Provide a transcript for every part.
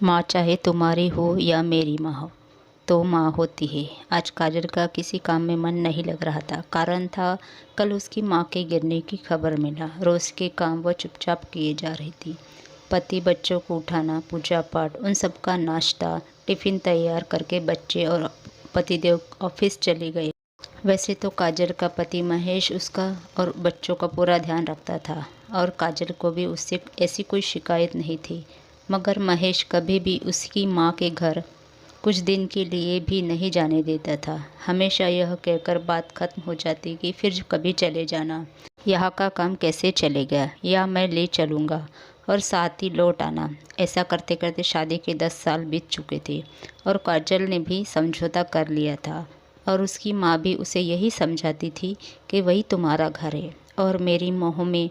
माँ चाहे तुम्हारी हो या मेरी माँ हो तो माँ होती है। आज काजल का किसी काम में मन नहीं लग रहा था। कारण था, कल उसकी माँ के गिरने की खबर मिला। रोज़ के काम वह चुपचाप किए जा रही थी। पति बच्चों को उठाना, पूजा पाठ, उन सब का नाश्ता, टिफ़िन तैयार करके बच्चे और पतिदेव ऑफिस चले गए। वैसे तो काजल का पति महेश उसका और बच्चों का पूरा ध्यान रखता था और काजल को भी उससे ऐसी कोई शिकायत नहीं थी। मगर महेश कभी भी उसकी माँ के घर कुछ दिन के लिए भी नहीं जाने देता था। हमेशा यह कहकर बात खत्म हो जाती कि फिर कभी चले जाना, यहाँ का काम कैसे चलेगा, या मैं ले चलूँगा और साथ ही लौट आना। ऐसा करते करते शादी के 10 साल बीत चुके थे और काजल ने भी समझौता कर लिया था और उसकी माँ भी उसे यही समझाती थी कि वही तुम्हारा घर है और मेरी मोह में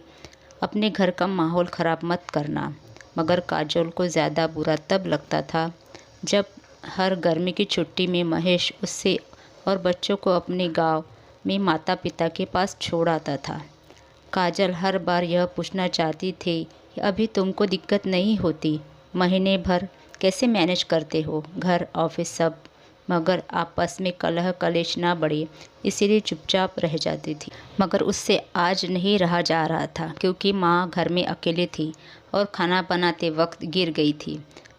अपने घर का माहौल ख़राब मत करना। मगर काजल को ज़्यादा बुरा तब लगता था जब हर गर्मी की छुट्टी में महेश उससे और बच्चों को अपने गांव में माता पिता के पास छोड़ आता था। काजल हर बार यह पूछना चाहती थी कि अभी तुमको दिक्कत नहीं होती, महीने भर कैसे मैनेज करते हो, घर ऑफिस सब। मगर आपस में कलह कलेश ना बढ़े इसीलिए चुपचाप रह जाती थी। मगर उससे आज नहीं रहा जा रहा था क्योंकि माँ घर में अकेले थी और खाना बनाते वक्त गिर गई थी।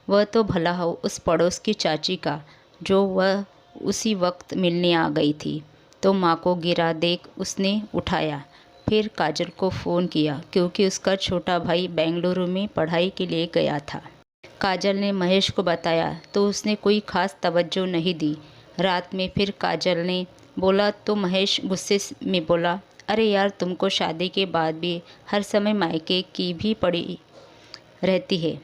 वह तो भला हो उस पड़ोस की चाची का, जो वह उसी वक्त मिलने आ गई थी। तो माँ को गिरा देख उसने उठाया, फिर काजल को फ़ोन किया क्योंकि उसका छोटा भाई बेंगलुरु में पढ़ाई के लिए गया था। काजल ने महेश को बताया तो उसने कोई खास तवज्जो नहीं दी। रात में फिर काजल ने बोला तो महेश गुस्से में बोला, अरे यार, तुमको शादी के बाद भी हर समय मायके की भी पड़ी रहती है।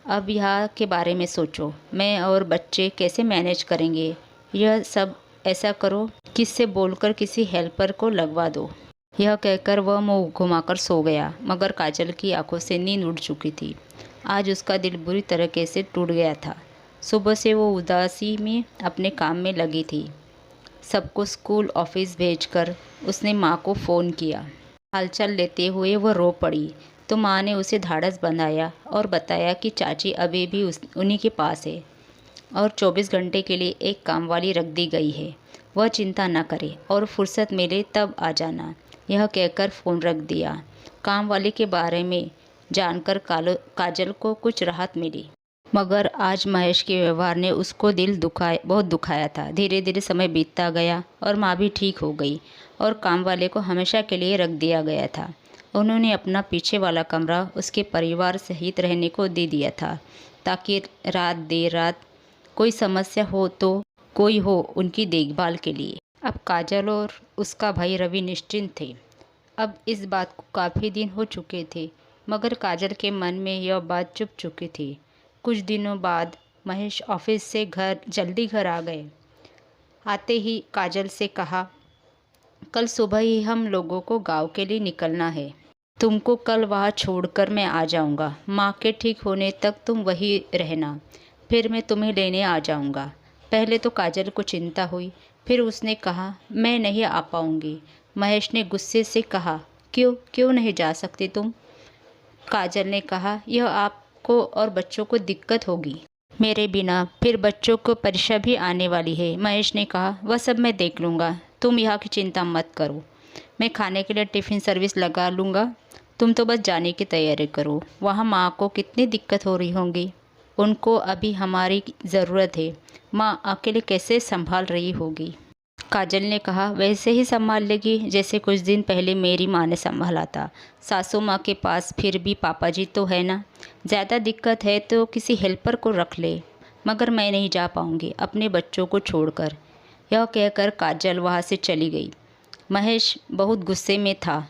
अब यहाँ के बारे में सोचो, मैं और बच्चे कैसे मैनेज करेंगे। यह सब ऐसा करो, किससे बोलकर किसी हेल्पर को लगवा दो। यह कहकर वह मुंह घुमाकर सो गया। मगर काजल की आंखों से नींद उड़ चुकी थी। आज उसका दिल बुरी तरीके से टूट गया था। सुबह से वो उदासी में अपने काम में लगी थी। सबको स्कूल ऑफिस भेजकर उसने माँ को फ़ोन किया। हालचाल लेते हुए वह रो पड़ी तो माँ ने उसे ढाढ़स बंधाया और बताया कि चाची अभी भी उन्हीं के पास है और 24 घंटे के लिए एक कामवाली रख दी गई है। वह चिंता न करे और फुर्सत मिले तब आ जाना। यह कहकर फ़ोन रख दिया। कामवाली के बारे में जानकर काजल को कुछ राहत मिली। मगर आज महेश के व्यवहार ने उसको बहुत दुखाया था। धीरे धीरे समय बीतता गया और माँ भी ठीक हो गई और काम वाले को हमेशा के लिए रख दिया गया था। उन्होंने अपना पीछे वाला कमरा उसके परिवार सहित रहने को दे दिया था ताकि देर रात कोई समस्या हो तो कोई हो उनकी देखभाल के लिए। अब काजल और उसका भाई रवि निश्चिंत थे। अब इस बात को काफ़ी दिन हो चुके थे मगर काजल के मन में यह बात चुप चुकी थी। कुछ दिनों बाद महेश ऑफिस से जल्दी घर आ गए। आते ही काजल से कहा, कल सुबह ही हम लोगों को गांव के लिए निकलना है। तुमको कल वहाँ छोड़कर मैं आ जाऊँगा। माँ के ठीक होने तक तुम वहीं रहना, फिर मैं तुम्हें लेने आ जाऊँगा। पहले तो काजल को चिंता हुई, फिर उसने कहा, मैं नहीं आ पाऊँगी। महेश ने गुस्से से कहा, क्यों क्यों नहीं जा सकती तुम? काजल ने कहा, यह आपको और बच्चों को दिक्कत होगी मेरे बिना, फिर बच्चों को परीक्षा भी आने वाली है। महेश ने कहा, वह सब मैं देख लूँगा, तुम यहाँ की चिंता मत करो। मैं खाने के लिए टिफ़िन सर्विस लगा लूँगा, तुम तो बस जाने की तैयारी करो। वहाँ माँ को कितनी दिक्कत हो रही होंगी, उनको अभी हमारी ज़रूरत है। माँ अकेले कैसे संभाल रही होगी। काजल ने कहा, वैसे ही संभाल लेगी जैसे कुछ दिन पहले मेरी माँ ने संभाला था। सासू माँ के पास फिर भी पापा जी तो है ना। ज़्यादा दिक्कत है तो किसी हेल्पर को रख ले, मगर मैं नहीं जा पाऊँगी अपने बच्चों को छोड़कर। यह कहकर काजल वहाँ से चली गई। महेश बहुत गुस्से में था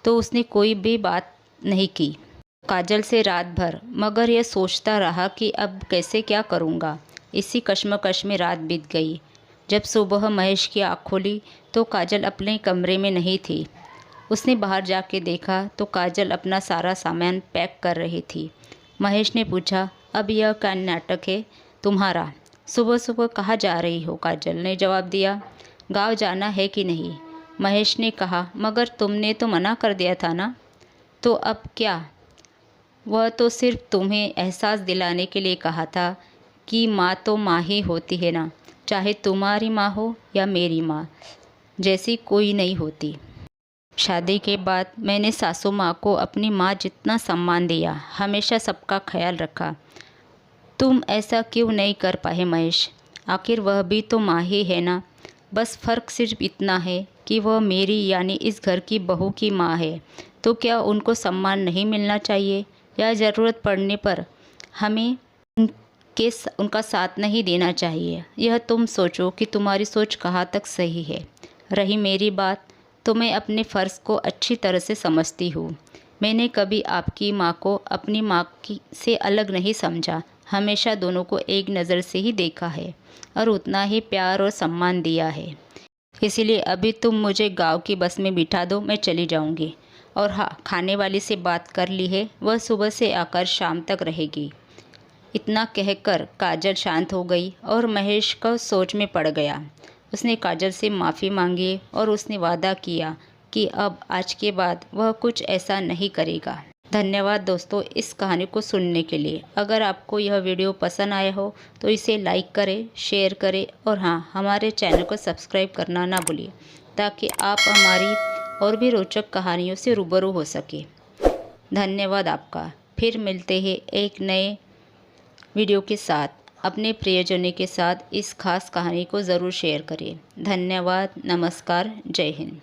तो उसने कोई भी बात नहीं की काजल से रात भर, मगर यह सोचता रहा कि अब कैसे क्या करूँगा। इसी कश्मकश में रात बीत गई। जब सुबह महेश की आँख खुली तो काजल अपने कमरे में नहीं थी। उसने बाहर जाके देखा तो काजल अपना सारा सामान पैक कर रही थी। महेश ने पूछा, अब यह क्या नाटक है तुम्हारा? सुबह सुबह कहाँ जा रही हो? काजल ने जवाब दिया, गाँव जाना है कि नहीं? महेश ने कहा, मगर तुमने तो मना कर दिया था ना। तो अब क्या? वह तो सिर्फ तुम्हें एहसास दिलाने के लिए कहा था कि माँ तो माँ ही होती है ना, चाहे तुम्हारी माँ हो या मेरी माँ जैसी कोई नहीं होती। शादी के बाद मैंने सासू माँ को अपनी माँ जितना सम्मान दिया, हमेशा सबका ख्याल रखा। तुम ऐसा क्यों नहीं कर पाए महेश? आखिर वह भी तो माँ ही है ना। बस फ़र्क सिर्फ इतना है कि वह मेरी यानी इस घर की बहू की माँ है। तो क्या उनको सम्मान नहीं मिलना चाहिए, या ज़रूरत पड़ने पर हमें उनका साथ नहीं देना चाहिए? यह तुम सोचो कि तुम्हारी सोच कहाँ तक सही है। रही मेरी बात, तो मैं अपने फ़र्ज़ को अच्छी तरह से समझती हूँ। मैंने कभी आपकी माँ को अपनी माँ की से अलग नहीं समझा, हमेशा दोनों को एक नज़र से ही देखा है और उतना ही प्यार और सम्मान दिया है। इसीलिए अभी तुम मुझे गांव की बस में बिठा दो, मैं चली जाऊंगी। और हाँ, खाने वाली से बात कर ली है, वह सुबह से आकर शाम तक रहेगी। इतना कहकर काजल शांत हो गई और महेश को सोच में पड़ गया। उसने काजल से माफ़ी मांगी और उसने वादा किया कि अब आज के बाद वह कुछ ऐसा नहीं करेगा। धन्यवाद दोस्तों इस कहानी को सुनने के लिए। अगर आपको यह वीडियो पसंद आया हो तो इसे लाइक करें, शेयर करें और हाँ, हमारे चैनल को सब्सक्राइब करना ना भूलिए, ताकि आप हमारी और भी रोचक कहानियों से रूबरू हो सके। धन्यवाद आपका। फिर मिलते हैं एक नए वीडियो के साथ। अपने प्रियजनों के साथ इस खास कहानी को ज़रूर शेयर करें। धन्यवाद, नमस्कार, जय हिंद।